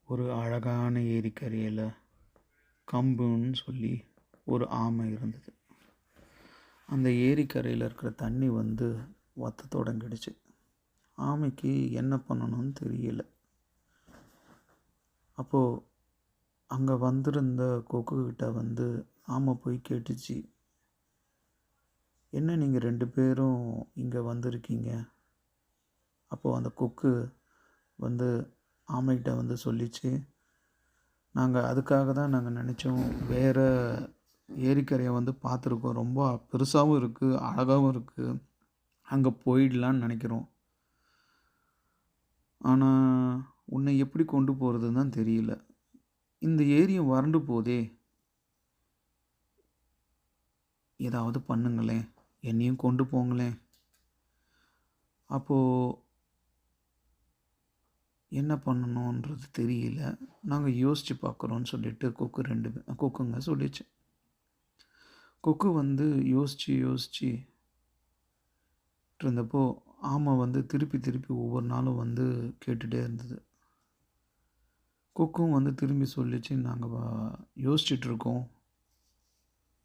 ஒரு அழகான ஏரிக்கரையில் கம்புன்னு சொல்லி ஒரு ஆமை இருந்தது. அந்த ஏரிக்கரையில் இருக்கிற தண்ணி வத்த தொடங்கிடுச்சு. ஆமைக்கு என்ன பண்ணணும்னு தெரியல. அப்போது அங்கே வந்திருந்த கொக்குக்கிட்ட ஆமை போய் கேட்டுச்சு, என்ன நீங்கள் 2 பேரும் இங்கே வந்திருக்கீங்க? அப்போது அந்த கொக்கு ஆமைகிட்ட சொல்லிச்சு, நாங்கள் அதுக்காக தான் நாங்கள் நினச்சோம், வேறு ஏரிக்கரையை பார்த்துருக்கோம், ரொம்ப பெருசாகவும் இருக்குது, அழகாகவும் இருக்குது, அங்கே போயிடலான்னு நினைக்கிறோம். ஆனால் உன்னை எப்படி கொண்டு போகிறதுன்னு தான் தெரியல. இந்த ஏரியும் வறண்டு போதே, ஏதாவது பண்ணுங்களேன், என்னையும் கொண்டு போங்களேன். அப்போது என்ன பண்ணணுன்றது தெரியல, நாங்கள் யோசித்து பார்க்குறோன்னு சொல்லிட்டு கொக்குங்க சொல்லிச்சு. கொக்கு யோசித்து இருந்தப்போ ஆமை திருப்பி ஒவ்வொரு நாளும் கேட்டுகிட்டே இருந்தது. கொக்கும் திரும்பி சொல்லிச்சு, நாங்கள் யோசிச்சிட்ருக்கோம்,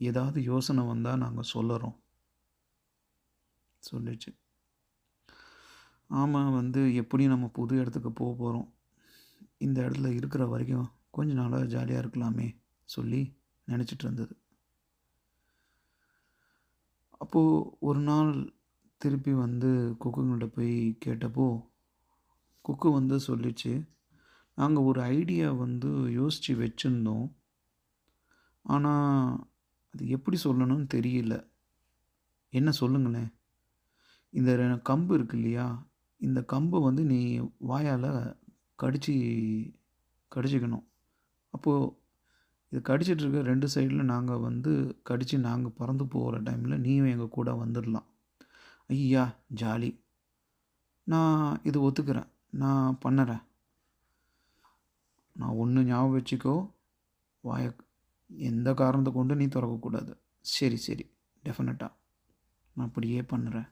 ஏதாவது யோசனை வந்தால் நாங்கள் சொல்லுறோம் சொல்லிச்சு. ஆமை எப்படி நம்ம புது இடத்துக்கு போக போகிறோம், இந்த இடத்துல இருக்கிற வரைக்கும் கொஞ்ச நாளாக ஜாலியாக இருக்கலாமே சொல்லி நினச்சிட்டு இருந்தது. அப்போது ஒரு நாள் திருப்பி கொக்குங்கள்ட்ட போய் கேட்டப்போ கொக்கு சொல்லிச்சு, நாங்கள் ஒரு ஐடியா யோசித்து வச்சுருந்தோம், ஆனால் அது எப்படி சொல்லணும்னு தெரியல, என்ன சொல்லுங்களேன். இந்த கம்பு இருக்கு இல்லையா, இந்த கம்பை நீ வாயால் கடிச்சிக்கணும். அப்போது இது கடிச்சிட்ருக்க 2 சைடில் நாங்கள் கடித்து நாங்கள் பறந்து போகிற டைமில் நீயும் எங்கள் கூட வந்துடலாம். ஐயா ஜாலி, நான் இது ஒத்துக்கிறேன், நான் பண்ணுறேன். நான் ஒன்று ஞாபகம் வச்சுக்கோ, வாயை எந்த காரணத்தை கொண்டு நீ திறக்கக்கூடாது. சரி சரி, டெஃபினட்டாக நான் அப்படியே பண்ணுறேன்.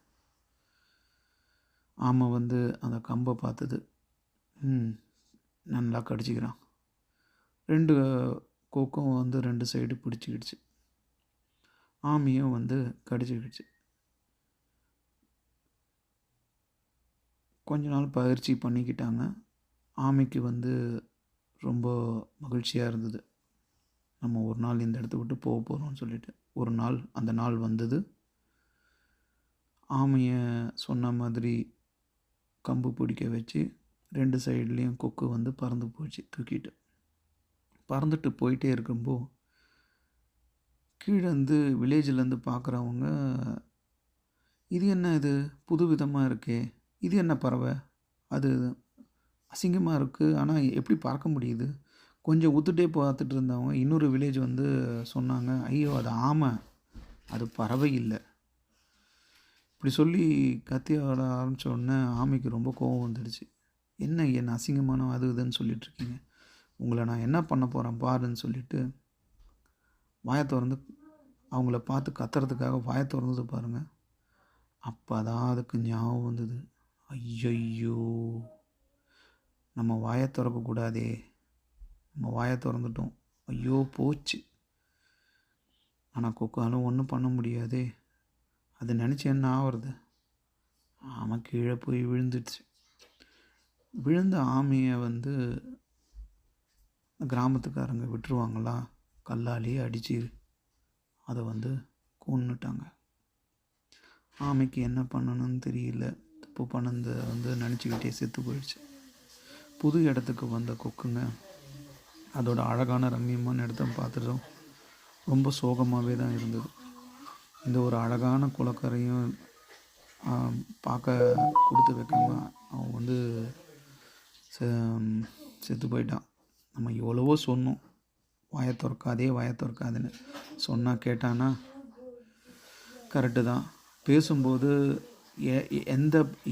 ஆமை அந்த கம்பை பார்த்தது, நல்லா கடிச்சிக்கிறான். 2 கொக்கும் 2 சைடு பிடிச்சிக்கிடுச்சு. ஆமையும் கடிச்சிக்கிடுச்சு. கொஞ்ச நாள் பயிற்சி பண்ணிக்கிட்டாங்க. ஆமைக்கு ரொம்ப மகிழ்ச்சியாக இருந்தது, நம்ம ஒரு நாள் இந்த இடத்த விட்டு போக போகிறோம்னு சொல்லிட்டு. ஒரு நாள் அந்த நாள் வந்தது. ஆமையை சொன்ன மாதிரி கம்பு பிடிக்க வச்சு 2 சைட்லேயும் கொக்கு பறந்து போச்சு. பறந்துட்டு போயிட்டே இருக்கும்போது கீழே வில்லேஜிலேருந்து பார்க்குறவங்க, இது என்ன, இது புது விதமாக இருக்கே, இது என்ன பறவை, அது அசிங்கமாக இருக்குது, ஆனால் எப்படி பறக்க முடியுது, கொஞ்சம் ஊத்துட்டே பார்த்துட்டு இருந்தவங்க இன்னொரு வில்லேஜ் சொன்னாங்க, ஐயோ அது ஆமை, அது பறவை இல்லை. இப்படி சொல்லி கத்தி ஆட ஆரம்பித்த உடனே ஆமைக்கு ரொம்ப கோபம் வந்துடுச்சு. என்ன அசிங்கமான அது இதுன்னு சொல்லிகிட்ருக்கீங்க, உங்களை நான் என்ன பண்ண போகிறேன் பாருன்னு சொல்லிட்டு வாயை திறந்து அவங்கள பார்த்து கத்துறதுக்காக வாயை திறந்தது பாருங்கள். அப்போ தான் அதுக்கு ஞாபகம் வந்தது, ஐயையோ நம்ம வாயை திறக்கக்கூடாதே, நம்ம வாயை திறந்துட்டோம், ஐயோ போச்சு. ஆனால் கொக்காலும் ஒன்றும் பண்ண முடியாதே, அது நினச்சி என்ன ஆகிறது. ஆமை கீழே போய் விழுந்துடுச்சு. விழுந்த ஆமையை கிராமத்துக்காரங்க விட்டுருவாங்களா, கல்லாலேயே அடித்து அதை கொன்னுட்டாங்க. ஆமைக்கு என்ன பண்ணணும்னு தெரியல, தப்பு பண்ணதை நினச்சிக்கிட்டே செத்து போயிடுச்சு. புது இடத்துக்கு வந்த கொக்குங்க அதோட அழகான ரம்மியமான இடத்த பார்த்துட்டோம், ரொம்ப சோகமாகவே தான் இருந்தது. இந்த ஒரு அழகான குளக்கரையும் பார்க்க கொடுத்து வைக்காம அவன் செத்து போயிட்டான். நம்ம எவ்வளவோ சொன்னோம், வாயை திறக்காதுன்னு சொன்னால் கேட்டானா? கரெக்டு தான். பேசும்போது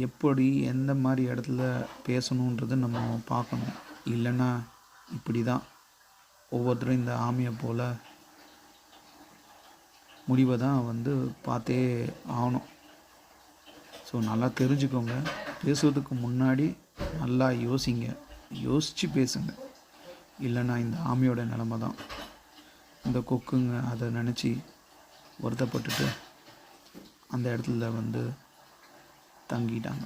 எப்படி எந்த மாதிரி இடத்துல பேசணுன்றது நம்ம பார்க்கணும். இல்லைன்னா இப்படி தான் ஒவ்வொருத்தரும் இந்த ஆமையை போல் முடிவை தான் பார்த்தே ஆகணும். ஸோ நல்லா தெரிஞ்சுக்கோங்க, பேசுவதுக்கு முன்னாடி நல்லா யோசிங்க, யோசித்து பேசுங்க. இல்லைன்னா இந்த ஆமையோட நிலமை தான். இந்த கொக்குங்க அதை நினச்சி வருத்தப்பட்டுட்டு அந்த இடத்துல வந்து தங்கிட்டாங்க.